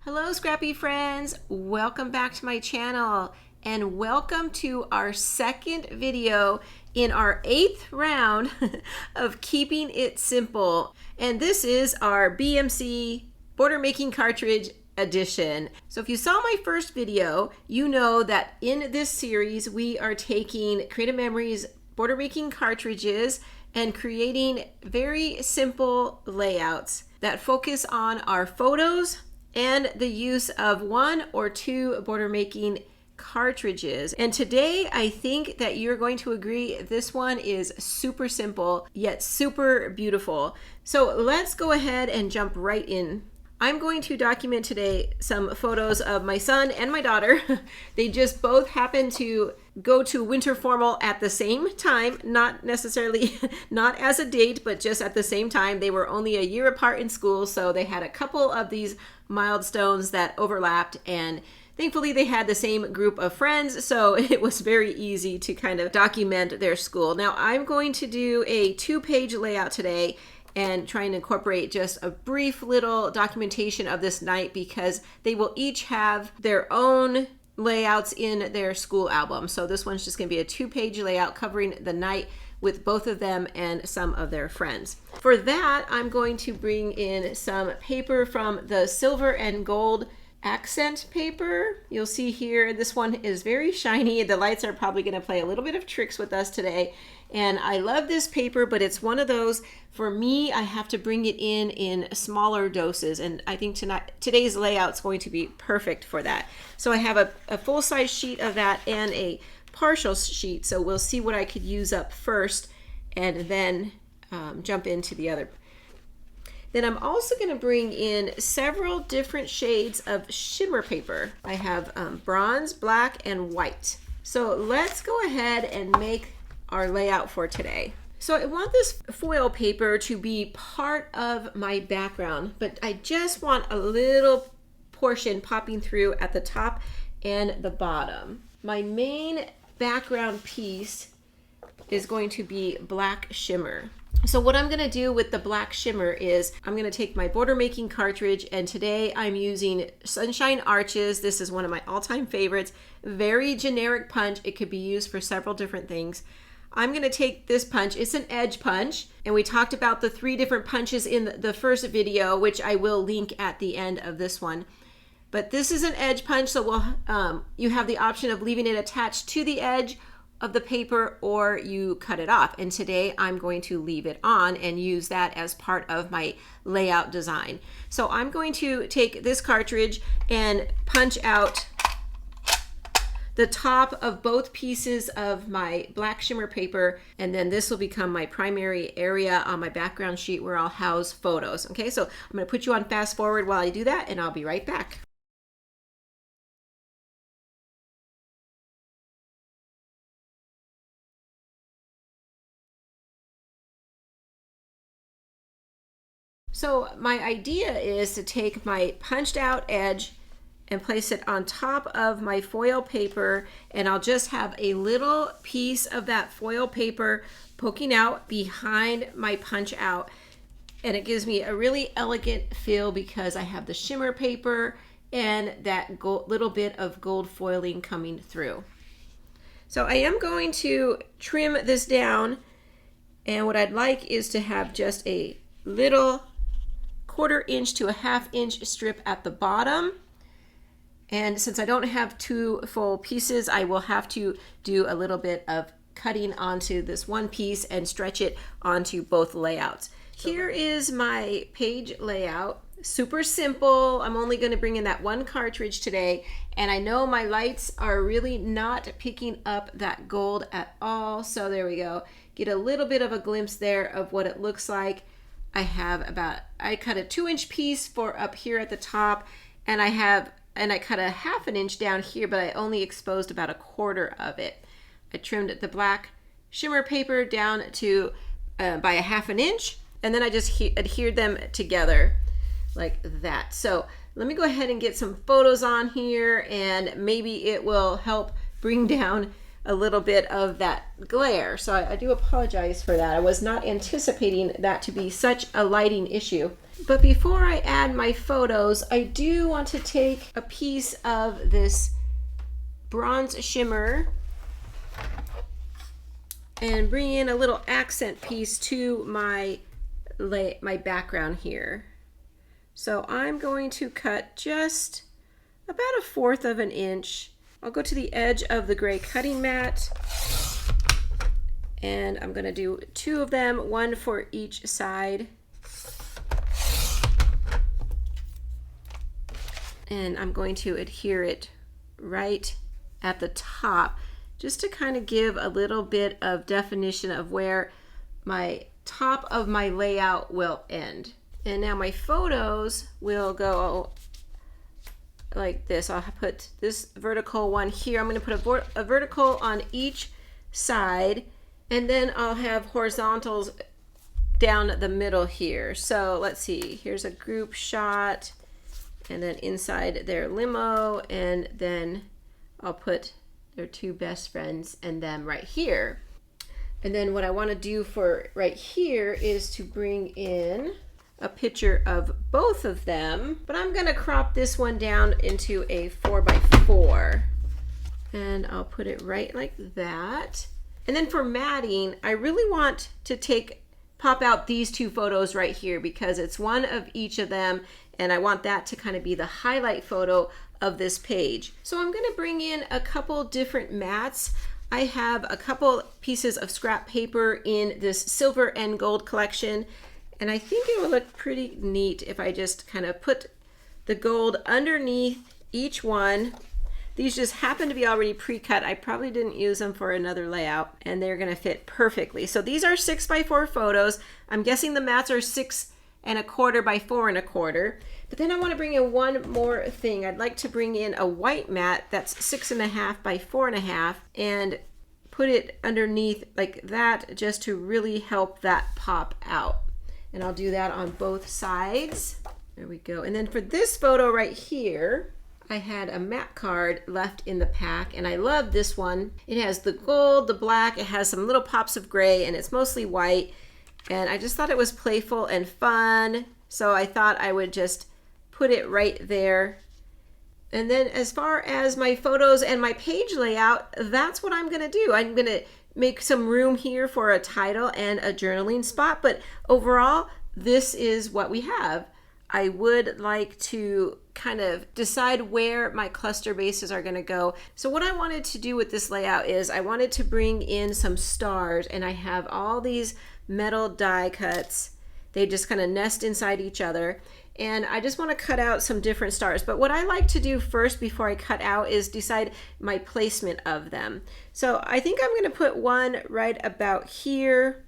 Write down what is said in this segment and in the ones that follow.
Hello Scrappy friends, welcome back to my channel and welcome to our second video in our 8th round of keeping it simple. And this is our BMC border making cartridge edition. So if you saw my first video, you know that in this series we are taking Creative Memories border making cartridges and creating very simple layouts that focus on our photos and the use of 1 or 2 border making cartridges. And today I think that you're going to agree this one is super simple yet super beautiful. So let's go ahead and jump right in. I'm going to document today some photos of my son and my daughter. They just both happen to go to winter formal at the same time, not necessarily, not as a date, but just at the same time. They were only a year apart in school, so they had a couple of these milestones that overlapped, and thankfully they had the same group of friends, so it was very easy to kind of document their school. Now I'm going to do a 2-page layout today and try and incorporate just a brief little documentation of this night because they will each have their own layouts in their school album. So this one's just going to be a 2-page layout covering the night with both of them and some of their friends. For that, I'm going to bring in some paper from the silver and gold accent paper. You'll see here, this one is very shiny. The lights are probably going to play a little bit of tricks with us today. And I love this paper, but it's one of those, for me, I have to bring it in smaller doses. And I think today's layout is going to be perfect for that. So I have a full-size sheet of that and a partial sheet. So we'll see what I could use up first and then jump into the other. Then I'm also going to bring in several different shades of shimmer paper. I have bronze, black, and white. So let's go ahead and make our layout for today. So I want this foil paper to be part of my background, but I just want a little portion popping through at the top and the bottom. My main background piece is going to be black shimmer. So what I'm going to do with the black shimmer is I'm going to take my border making cartridge, and today I'm using Sunshine Arches. This is one of my all-time favorites. Very generic punch. It could be used for several different things. I'm going to take this punch. It's an edge punch, and we talked about the 3 different punches in the first video, which I will link at the end of this one. But this is an edge punch, so you have the option of leaving it attached to the edge of the paper or you cut it off. And today I'm going to leave it on and use that as part of my layout design. So I'm going to take this cartridge and punch out the top of both pieces of my black shimmer paper, and then this will become my primary area on my background sheet where I'll house photos. Okay, so I'm going to put you on fast forward while I do that, and I'll be right back. So my idea is to take my punched out edge and place it on top of my foil paper, and I'll just have a little piece of that foil paper poking out behind my punch out, and it gives me a really elegant feel because I have the shimmer paper and that little bit of gold foiling coming through. So I am going to trim this down, and what I'd like is to have just a little 1/4 inch to a 1/2 inch strip at the bottom. And since I don't have 2 full pieces, I will have to do a little bit of cutting onto this one piece and stretch it onto both layouts. Here is my page layout. Super simple. I'm only going to bring in that 1 cartridge today, and I know my lights are really not picking up that gold at all. So there we go. Get a little bit of a glimpse there of what it looks like. I cut a 2-inch piece for up here at the top, and I cut a 1/2 inch down here, but I only exposed about 1/4 of it. I trimmed the black shimmer paper down to by a 1/2 inch, and then I just adhered them together like that. So let me go ahead and get some photos on here, and maybe it will help bring down a little bit of that glare. So I do apologize for that. I was not anticipating that to be such a lighting issue. But before I add my photos, I do want to take a piece of this bronze shimmer and bring in a little accent piece to my background here. So I'm going to cut just about 1/4 of an inch. I'll go to the edge of the gray cutting mat, and I'm going to do 2 of them, 1 for each side. And I'm going to adhere it right at the top, just to kind of give a little bit of definition of where my top of my layout will end. And now my photos will go like this. I'll put this vertical one here. I'm going to put a vertical on each side, and then I'll have horizontals down the middle here. So let's see, here's a group shot, and then inside their limo, and then I'll put their 2 best friends and them right here. And then what I want to do for right here is to bring in a picture of both of them, but I'm going to crop this one down into a 4x4, and I'll put it right like that. And then for matting, I really want to pop out these 2 photos right here, because it's one of each of them, and I want that to kind of be the highlight photo of this page. So I'm going to bring in a couple different mats. I have a couple pieces of scrap paper in this silver and gold collection, and I think it will look pretty neat if I just kind of put the gold underneath each one. These just happen to be already pre-cut. I probably didn't use them for another layout, and they're going to fit perfectly. So these are 6x4 photos. I'm guessing the mats are 6 1/4 by 4 1/4. But then I want to bring in one more thing. I'd like to bring in a white mat that's 6 1/2 by 4 1/2 and put it underneath like that, just to really help that pop out. And I'll do that on both sides. There we go. And then for this photo right here, I had a mat card left in the pack, and I love this one. It has the gold, the black, it has some little pops of gray, and it's mostly white. And I just thought it was playful and fun, so I thought I would just put it right there. And then as far as my photos and my page layout, that's what I'm gonna do. I'm gonna make some room here for a title and a journaling spot, but overall, this is what we have. I would like to kind of decide where my cluster bases are going to go. So what I wanted to do with this layout is I wanted to bring in some stars, and I have all these metal die cuts. They just kind of nest inside each other, and I just want to cut out some different stars. But what I like to do first before I cut out is decide my placement of them. So I think I'm going to put one right about here,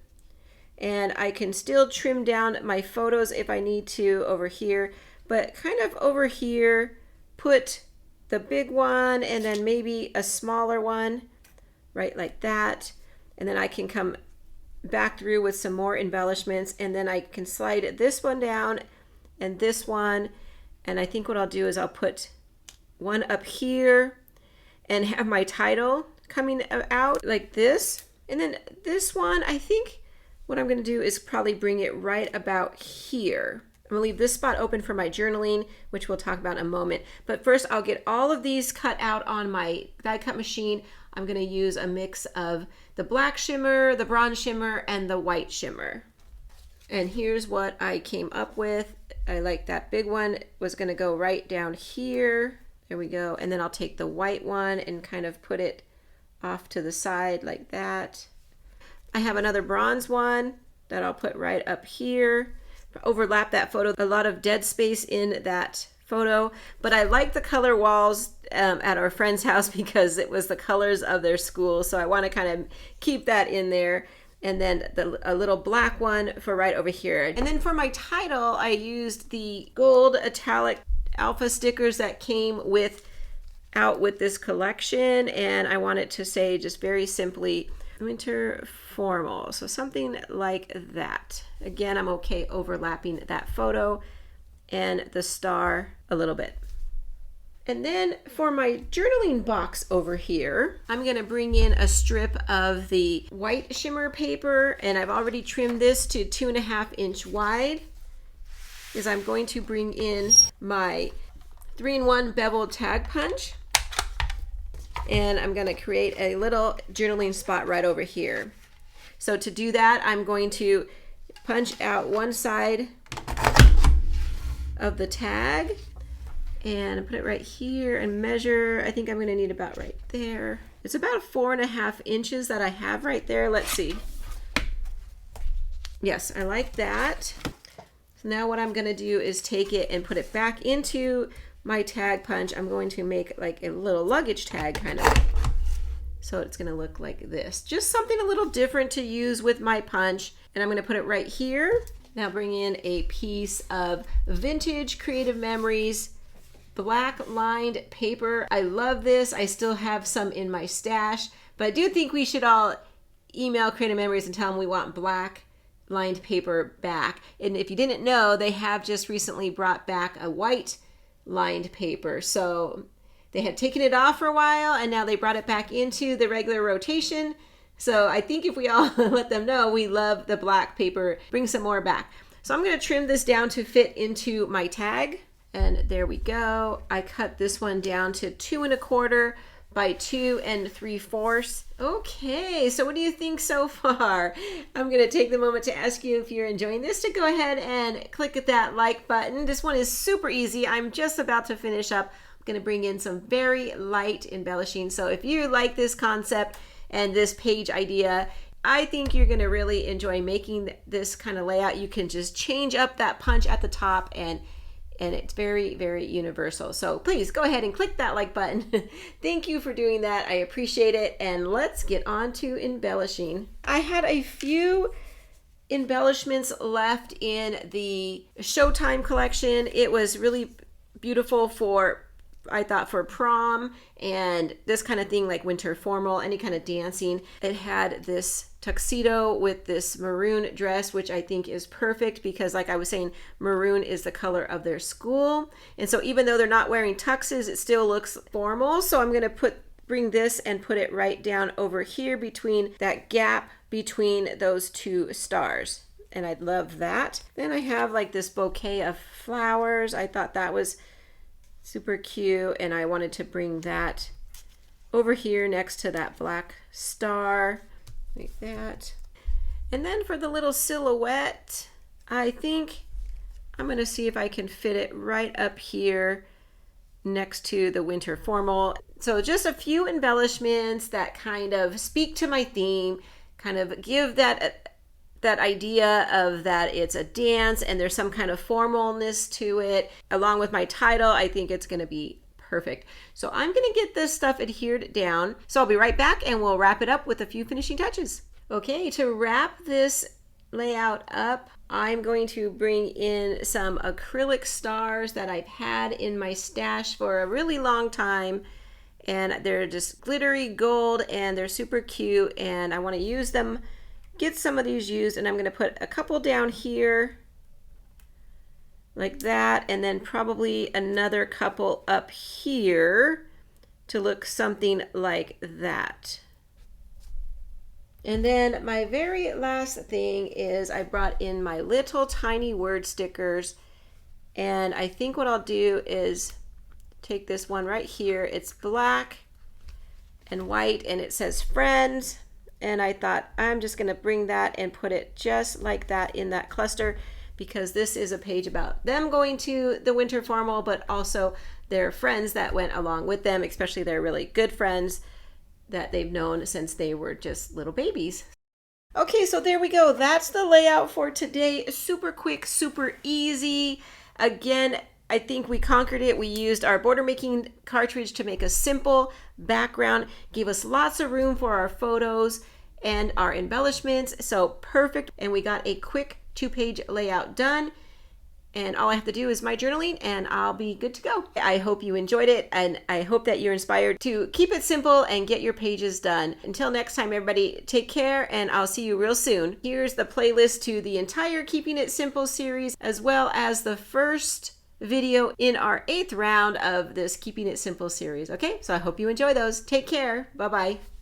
and I can still trim down my photos if I need to over here, but kind of over here, put the big one and then maybe a smaller one, right like that. And then I can come back through with some more embellishments, and then I can slide this one down and this one. And I think what I'll do is I'll put one up here and have my title coming out like this. And then this one, I think what I'm going to do is probably bring it right about here. I'm going to leave this spot open for my journaling, which we'll talk about in a moment. But first, I'll get all of these cut out on my die cut machine. I'm going to use a mix of the black shimmer, the bronze shimmer, and the white shimmer. And here's what I came up with. I like that big one was going to go right down here. There we go. And then I'll take the white one and kind of put it off to the side like that. I have another bronze one that I'll put right up here. Overlap that photo. A lot of dead space in that photo, but I like the color walls at our friend's house because it was the colors of their school, so I want to kind of keep that in there. And then a little black one for right over here. And then for my title, I used the gold italic alpha stickers that came out with this collection, and I want it to say just very simply winter formal, so something like that. Again, I'm okay overlapping that photo and the star a little bit. And then for my journaling box over here, I'm gonna bring in a strip of the white shimmer paper, and I've already trimmed this to 2.5 inch wide, is I'm going to bring in my 3-in-1 Beveled Tag Punch, and I'm gonna create a little journaling spot right over here. So to do that, I'm going to punch out one side of the tag, and put it right here and measure. I think I'm gonna need about right there. It's about 4.5 inches that I have right there. Let's see. Yes, I like that. So now what I'm gonna do is take it and put it back into my tag punch. I'm going to make like a little luggage tag kind of. So it's gonna look like this. Just something a little different to use with my punch. And I'm gonna put it right here. Now bring in a piece of vintage Creative Memories black lined paper. I love this. I still have some in my stash, but I do think we should all email Creative Memories and tell them we want black lined paper back. And if you didn't know, they have just recently brought back a white lined paper. So they had taken it off for a while and now they brought it back into the regular rotation. So I think if we all let them know we love the black paper, bring some more back. So I'm going to trim this down to fit into my tag. And there we go. I cut this one down to 2 1/4 by 2 3/4. Okay, so what do you think so far? I'm gonna take the moment to ask you if you're enjoying this to go ahead and click that like button. This one is super easy. I'm just about to finish up. I'm gonna bring in some very light embellishing. So if you like this concept and this page idea, I think you're gonna really enjoy making this kind of layout. You can just change up that punch at the top and it's very, very universal. So please go ahead and click that like button. Thank you for doing that. I appreciate it. And let's get on to embellishing. I had a few embellishments left in the Showtime collection. It was really beautiful for, I thought, for prom and this kind of thing, like winter formal, any kind of dancing. It had this tuxedo with this maroon dress, which I think is perfect because, like I was saying, maroon is the color of their school. And so even though they're not wearing tuxes, it still looks formal. So I'm gonna bring this and put it right down over here between that gap between those two stars. And I love that. Then I have like this bouquet of flowers. I thought that was super cute, and I wanted to bring that over here next to that black star, like that. And then for the little silhouette, I think I'm gonna see if I can fit it right up here next to the winter formal. So just a few embellishments that kind of speak to my theme, kind of give that idea of that it's a dance and there's some kind of formalness to it. Along with my title, I think it's going to be perfect. So I'm going to get this stuff adhered down. So I'll be right back and we'll wrap it up with a few finishing touches. Okay, to wrap this layout up, I'm going to bring in some acrylic stars that I've had in my stash for a really long time. And they're just glittery gold and they're super cute, and I want to use them. Get some of these used, and I'm going to put a couple down here like that, and then probably another couple up here to look something like that. And then my very last thing is I brought in my little tiny word stickers, and I think what I'll do is take this one right here. It's black and white and it says friends. And I thought I'm just going to bring that and put it just like that in that cluster, because this is a page about them going to the winter formal, but also their friends that went along with them, especially their really good friends that they've known since they were just little babies. Okay, so there we go. That's the layout for today. Super quick, super easy. Again, I think we conquered it. We used our border making cartridge to make a simple background, gave us lots of room for our photos and our embellishments. So perfect. And we got a quick 2-page layout done. And all I have to do is my journaling and I'll be good to go. I hope you enjoyed it, and I hope that you're inspired to keep it simple and get your pages done. Until next time, everybody, take care and I'll see you real soon. Here's the playlist to the entire Keeping It Simple series, as well as the first video in our 8th round of this Keeping It Simple series. Okay, so I hope you enjoy those. Take care. Bye-bye.